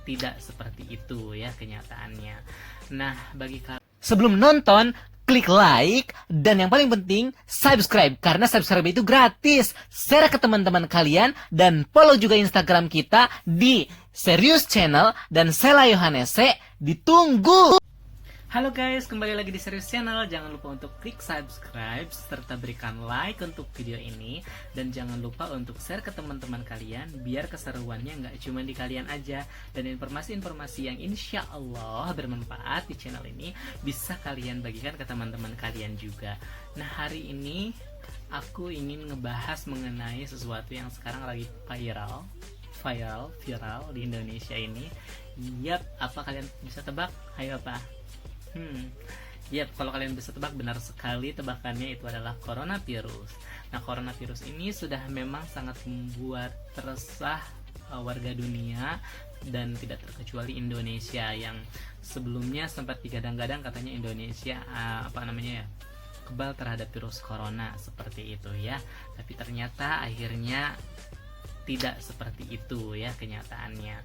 tidak seperti itu ya kenyataannya. Nah, sebelum nonton, klik like, dan yang paling penting, subscribe. Karena subscribe itu gratis. Share ke teman-teman kalian, dan follow juga Instagram kita di Serius Channel dan Sela Yohanese. Ditunggu! Halo guys, kembali lagi di Serius Channel. Jangan lupa untuk klik subscribe, serta berikan like untuk video ini. Dan jangan lupa untuk share ke teman-teman kalian, biar keseruannya nggak cuma di kalian aja. Dan informasi-informasi yang insya Allah bermanfaat di channel ini bisa kalian bagikan ke teman-teman kalian juga. Nah, hari ini aku ingin ngebahas mengenai sesuatu yang sekarang lagi viral di Indonesia ini. Yap, apa kalian bisa tebak? Ayo apa? Kalau kalian bisa tebak, benar sekali tebakannya, itu adalah coronavirus. Nah, coronavirus ini sudah memang sangat membuat resah warga dunia, dan tidak terkecuali Indonesia yang sebelumnya sempat digadang-gadang katanya Indonesia kebal terhadap virus corona seperti itu ya. Tapi ternyata akhirnya tidak seperti itu ya kenyataannya.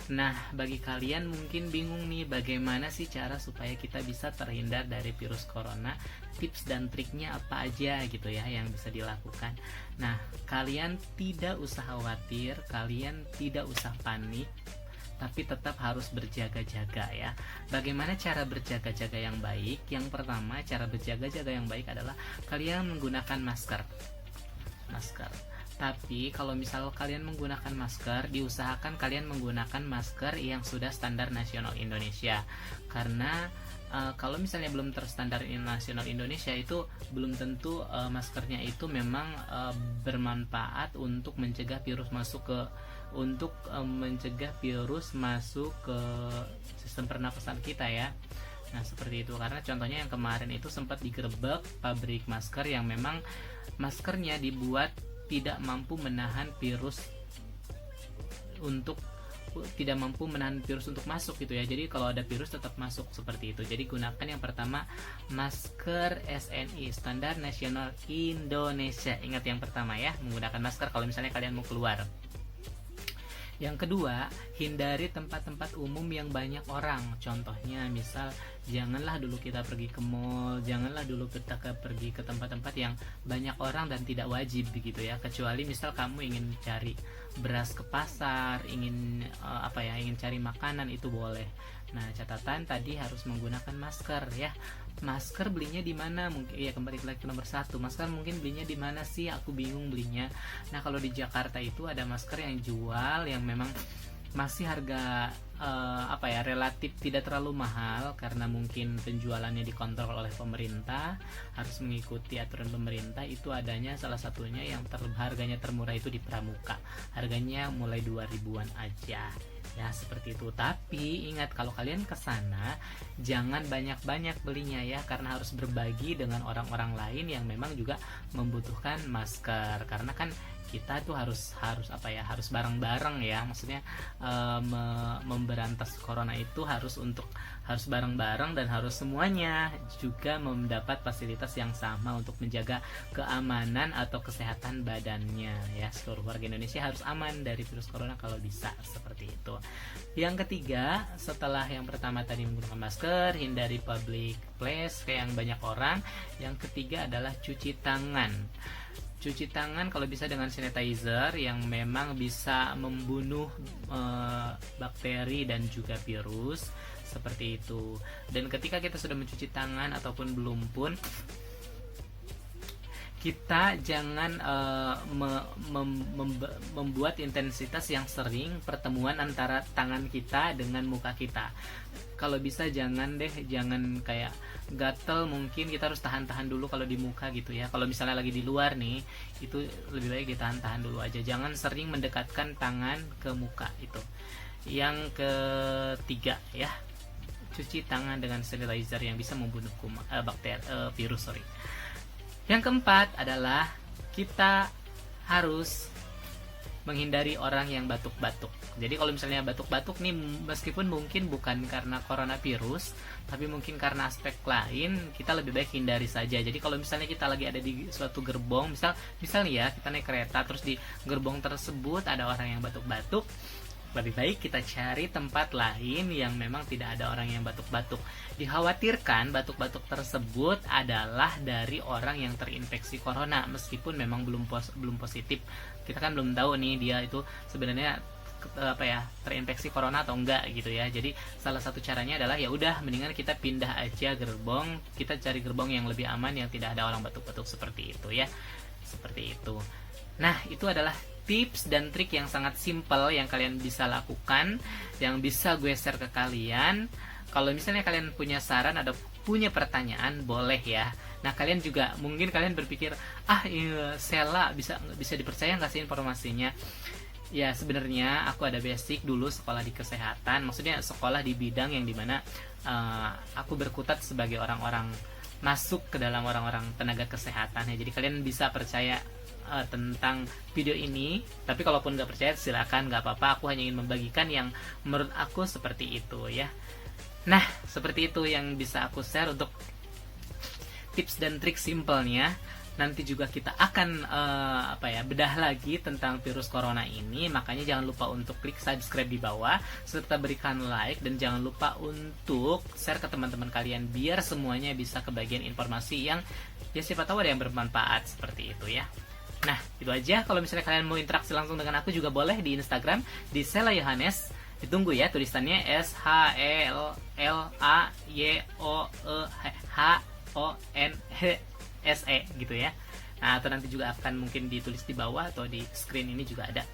Nah, bagi kalian mungkin bingung nih, bagaimana sih cara supaya kita bisa terhindar dari virus corona? Tips dan triknya apa aja gitu ya yang bisa dilakukan. Nah, kalian tidak usah khawatir, kalian tidak usah panik, tapi tetap harus berjaga-jaga ya. Bagaimana cara berjaga-jaga yang baik? Yang pertama, cara berjaga-jaga yang baik adalah kalian menggunakan masker. Tapi kalau misal kalian menggunakan masker, diusahakan kalian menggunakan masker yang sudah standar nasional Indonesia. Karena kalau misalnya belum terstandar nasional Indonesia, itu belum tentu maskernya itu memang bermanfaat untuk mencegah virus masuk ke sistem pernapasan kita ya. Nah, seperti itu. Karena contohnya yang kemarin itu sempat digerebek pabrik masker yang memang maskernya dibuat tidak mampu menahan virus untuk masuk gitu ya. Jadi kalau ada virus tetap masuk seperti itu. Jadi gunakan yang pertama masker SNI, Standar Nasional Indonesia. Ingat yang pertama ya, menggunakan masker kalau misalnya kalian mau keluar. Yang kedua, hindari tempat-tempat umum yang banyak orang. Contohnya misal, janganlah dulu kita pergi ke mall, janganlah dulu kita pergi ke tempat-tempat yang banyak orang dan tidak wajib begitu ya. Kecuali misal kamu ingin cari beras ke pasar, ingin cari makanan, itu boleh. Nah, catatan tadi harus menggunakan masker ya. Masker belinya di mana? Mungkin ya, kembali lagi ke nomor 1. Masker mungkin belinya di mana sih? Aku bingung belinya. Nah, kalau di Jakarta itu ada masker yang jual yang memang masih harga relatif tidak terlalu mahal, karena mungkin penjualannya dikontrol oleh pemerintah, harus mengikuti aturan pemerintah. Itu adanya salah satunya yang harganya termurah itu di Pramuka. Harganya mulai 2000-an aja. Ya, seperti itu. Tapi ingat, kalau kalian ke sana jangan banyak-banyak belinya ya, karena harus berbagi dengan orang-orang lain yang memang juga membutuhkan masker. Karena kan kita tuh harus bareng-bareng ya. Maksudnya memberantas corona itu harus bareng-bareng, dan harus semuanya juga mendapat fasilitas yang sama untuk menjaga keamanan atau kesehatan badannya ya. Seluruh warga Indonesia harus aman dari virus corona kalau bisa, seperti itu. Yang ketiga, setelah yang pertama tadi menggunakan masker, hindari public place kayak yang banyak orang. Yang ketiga adalah cuci tangan. Cuci tangan kalau bisa dengan sanitizer yang memang bisa membunuh bakteri dan juga virus, seperti itu. Dan ketika kita sudah mencuci tangan ataupun belum pun, kita jangan membuat intensitas yang sering pertemuan antara tangan kita dengan muka kita. Kalau bisa jangan kayak gatel, mungkin kita harus tahan-tahan dulu kalau di muka gitu ya. Kalau misalnya lagi di luar nih, itu lebih baik ditahan-tahan dulu aja. Jangan sering mendekatkan tangan ke muka itu. Yang ketiga ya, cuci tangan dengan sanitizer yang bisa membunuh virus. Yang keempat adalah kita harus menghindari orang yang batuk-batuk. Jadi kalau misalnya batuk-batuk nih, meskipun mungkin bukan karena coronavirus, tapi mungkin karena aspek lain, kita lebih baik hindari saja. Jadi kalau misalnya kita lagi ada di suatu gerbong, misal nih ya, kita naik kereta, terus di gerbong tersebut ada orang yang batuk-batuk, lebih baik kita cari tempat lain yang memang tidak ada orang yang batuk-batuk. Dikhawatirkan batuk-batuk tersebut adalah dari orang yang terinfeksi corona, meskipun memang belum positif. Kita kan belum tahu nih dia itu sebenarnya terinfeksi corona atau enggak gitu ya. Jadi salah satu caranya adalah ya udah mendingan kita pindah aja gerbong, kita cari gerbong yang lebih aman yang tidak ada orang batuk-batuk seperti itu ya. Seperti itu. Nah, itu adalah tips dan trik yang sangat simpel yang kalian bisa lakukan, yang bisa gue share ke kalian. Kalau misalnya kalian punya saran atau punya pertanyaan, boleh ya. Nah, kalian juga mungkin kalian berpikir, Sela bisa dipercaya nggak sih informasinya? Ya, sebenarnya aku ada basic dulu sekolah di kesehatan, maksudnya sekolah di bidang yang dimana aku berkutat sebagai orang-orang masuk ke dalam orang-orang tenaga kesehatan ya. Jadi kalian bisa percaya tentang video ini, tapi kalaupun nggak percaya silakan, nggak apa-apa. Aku hanya ingin membagikan yang menurut aku seperti itu ya. Nah, seperti itu yang bisa aku share untuk tips dan trik simpelnya. Nanti juga kita akan bedah lagi tentang virus corona ini. Makanya jangan lupa untuk klik subscribe di bawah, serta berikan like, dan jangan lupa untuk share ke teman-teman kalian biar semuanya bisa kebagian informasi yang ya siapa tahu ada yang bermanfaat seperti itu ya. Nah, itu aja. Kalau misalnya kalian mau interaksi langsung dengan aku juga boleh di Instagram di Sela Yohanes. Ditunggu ya tulisannya SHLLAYOEHONSE gitu ya. Nah, atau nanti juga akan mungkin ditulis di bawah atau di screen ini juga ada.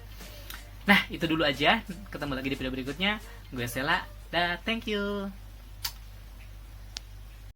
Nah, itu dulu aja. Ketemu lagi di video berikutnya. Gue Sela. Dah, thank you.